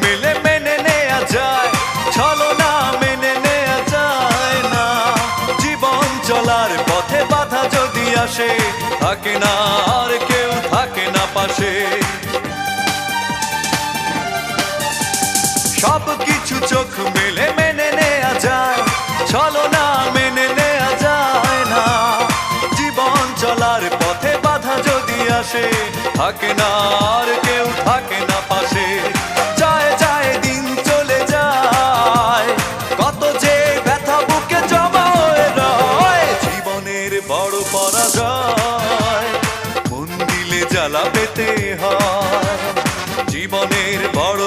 মেলে মেনে নেয়া যায়, ছলনা মেনে নেয়া যায় না। জীবন চলার পথে বাধা যদি আসে, থাকে না আর কেউ, থাকে না পাশে। সব কিছু চোখ মেলে মেনে নেয়া যায়, ছলনা মেনে নেয়া যায় না। জীবন চলার পথে বাধা যদি আসে, থাকে না আর কেউ, থাকে না পাশে। যায় যায় দিন চলে যায়, কত যে ব্যথা বুকে জমা হয়ে রয়। জীবনের বড় পরাজয়, মন দিলে জ্বালা পেতে হয়। জীবনের বড়